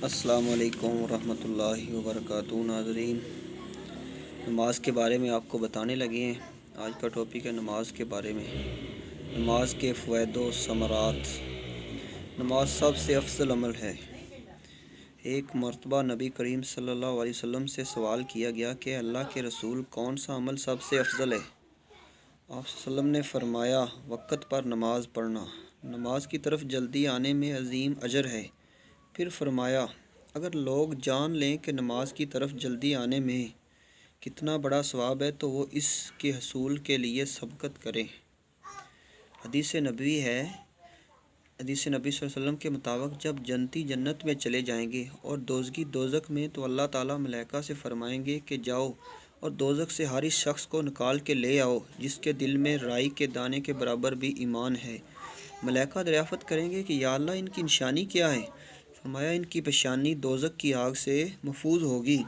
السلام علیکم ورحمۃ اللہ وبرکاتہ ناظرین، نماز کے بارے میں آپ کو بتانے لگے ہیں۔ آج کا ٹاپک ہے نماز کے بارے میں، نماز کے فوائد و ثمرات۔ نماز سب سے افضل عمل ہے۔ ایک مرتبہ نبی کریم صلی اللہ علیہ وسلم سے سوال کیا گیا کہ اللہ کے رسول، کون سا عمل سب سے افضل ہے؟ آپ صلی اللہ علیہ وسلم نے فرمایا، وقت پر نماز پڑھنا۔ نماز کی طرف جلدی آنے میں عظیم اجر ہے۔ پھر فرمایا، اگر لوگ جان لیں کہ نماز کی طرف جلدی آنے میں کتنا بڑا ثواب ہے تو وہ اس کے حصول کے لیے سبقت کریں۔ حدیث نبوی ہے، حدیث نبی صلی اللہ علیہ وسلم کے مطابق جب جنتی جنت میں چلے جائیں گے اور دوزخی دوزخ میں، تو اللہ تعالیٰ ملائکہ سے فرمائیں گے کہ جاؤ اور دوزخ سے ہر اس شخص کو نکال کے لے آؤ جس کے دل میں رائی کے دانے کے برابر بھی ایمان ہے۔ ملائکہ دریافت کریں گے کہ یا اللہ، ان کی نشانی کیا ہے؟ فرمایا، ان کی پیشانی دوزخ کی آگ سے محفوظ ہوگی۔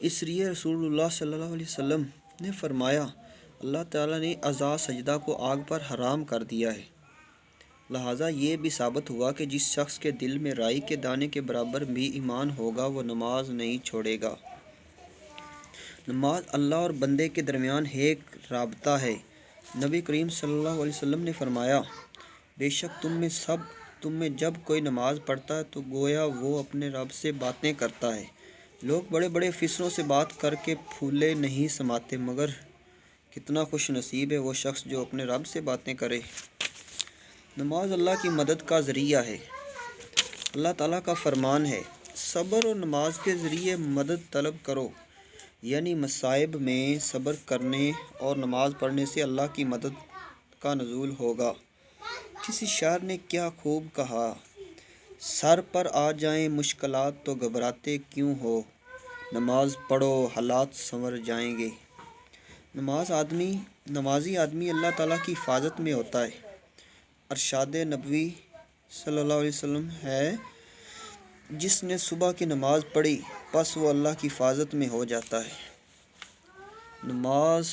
اس لیے رسول اللہ صلی اللہ علیہ وسلم نے فرمایا، اللہ تعالیٰ نے اعضاء سجدہ کو آگ پر حرام کر دیا ہے۔ لہٰذا یہ بھی ثابت ہوا کہ جس شخص کے دل میں رائی کے دانے کے برابر بھی ایمان ہوگا وہ نماز نہیں چھوڑے گا۔ نماز اللہ اور بندے کے درمیان ایک رابطہ ہے۔ نبی کریم صلی اللہ علیہ وسلم نے فرمایا، بے شک تم میں جب کوئی نماز پڑھتا ہے تو گویا وہ اپنے رب سے باتیں کرتا ہے۔ لوگ بڑے بڑے افسروں سے بات کر کے پھولے نہیں سماتے، مگر کتنا خوش نصیب ہے وہ شخص جو اپنے رب سے باتیں کرے۔ نماز اللہ کی مدد کا ذریعہ ہے۔ اللہ تعالیٰ کا فرمان ہے، صبر اور نماز کے ذریعے مدد طلب کرو، یعنی مصائب میں صبر کرنے اور نماز پڑھنے سے اللہ کی مدد کا نزول ہوگا۔ کسی شاعر نے کیا خوب کہا، سر پر آ جائیں مشکلات تو گھبراتے کیوں ہو، نماز پڑھو حالات سنور جائیں گے۔ نمازی آدمی اللہ تعالیٰ کی حفاظت میں ہوتا ہے۔ ارشاد نبوی صلی اللہ علیہ وسلم ہے، جس نے صبح کی نماز پڑھی پس وہ اللہ کی حفاظت میں ہو جاتا ہے۔ نماز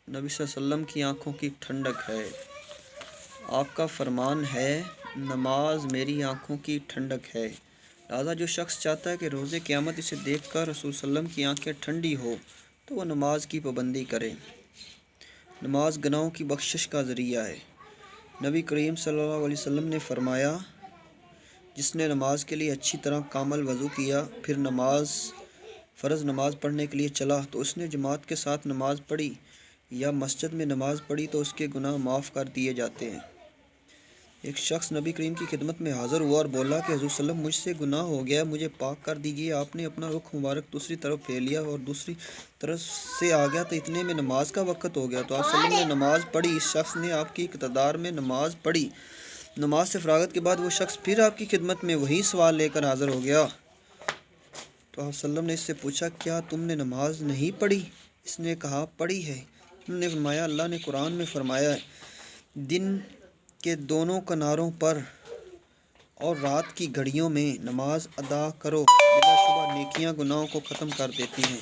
نبی صلی اللہ علیہ وسلم کی آنکھوں کی ٹھنڈک ہے۔ آپ کا فرمان ہے، نماز میری آنکھوں کی ٹھنڈک ہے۔ لہٰذا جو شخص چاہتا ہے کہ روز قیامت اسے دیکھ کر رسول صلی اللہ علیہ وسلم کی آنکھیں ٹھنڈی ہو تو وہ نماز کی پابندی کرے۔ نماز گناہوں کی بخشش کا ذریعہ ہے۔ نبی کریم صلی اللہ علیہ وسلم نے فرمایا، جس نے نماز کے لیے اچھی طرح کامل وضو کیا، پھر فرض نماز پڑھنے کے لیے چلا تو اس نے جماعت کے ساتھ نماز پڑھی یا مسجد میں نماز پڑھی تو اس کے گناہ معاف کر دیے جاتے ہیں۔ ایک شخص نبی کریم کی خدمت میں حاضر ہوا اور بولا کہ حضور صلی اللہ علیہ وسلم، مجھ سے گناہ ہو گیا، مجھے پاک کر دیجیے۔ آپ نے اپنا رخ مبارک دوسری طرف پھیر لیا اور دوسری طرف سے آ گیا تو اتنے میں نماز کا وقت ہو گیا۔ تو آپ صلی اللہ علیہ وسلم نے نماز پڑھی۔ اس شخص نے آپ کی اقتدار میں نماز پڑھی۔ نماز سے فراغت کے بعد وہ شخص پھر آپ کی خدمت میں وہی سوال لے کر حاضر ہو گیا۔ تو آپ صلی اللہ علیہ وسلم نے اس سے پوچھا، کیا تم نے نماز نہیں پڑھی؟ اس نے کہا، پڑھی ہے۔ انہوں نے فرمایا، اللہ نے قرآن میں فرمایا ہے، دن کے دونوں کناروں پر اور رات کی گھڑیوں میں نماز ادا کرو، بلا شبہ نیکیاں گناہوں کو ختم کر دیتی ہیں۔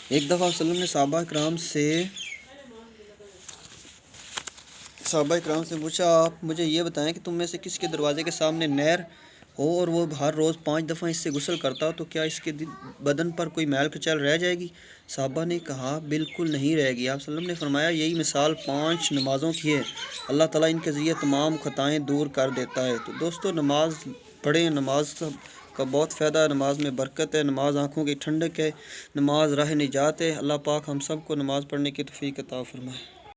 ایک دفعہ صلی اللہ علیہ وسلم نے صحابہ اکرام سے پوچھا، آپ مجھے یہ بتائیں کہ تم میں سے کس کے دروازے کے سامنے نہر ہو اور وہ ہر روز 5 دفعہ اس سے غسل کرتا ہو تو کیا اس کے بدن پر کوئی میل کچیل رہ جائے گی؟ صحابہ نے کہا، بالکل نہیں رہے گی۔ آپ صلی اللہ علیہ وسلم نے فرمایا، یہی مثال 5 نمازوں کی ہے، اللہ تعالیٰ ان کے ذریعے تمام خطائیں دور کر دیتا ہے۔ تو دوستو، نماز پڑھیں، نماز کا بہت فائدہ ہے، نماز میں برکت ہے، نماز آنکھوں کی ٹھنڈک ہے، نماز راہ نجات ہے۔ اللہ پاک ہم سب کو نماز پڑھنے کی توفیق عطا فرمائے۔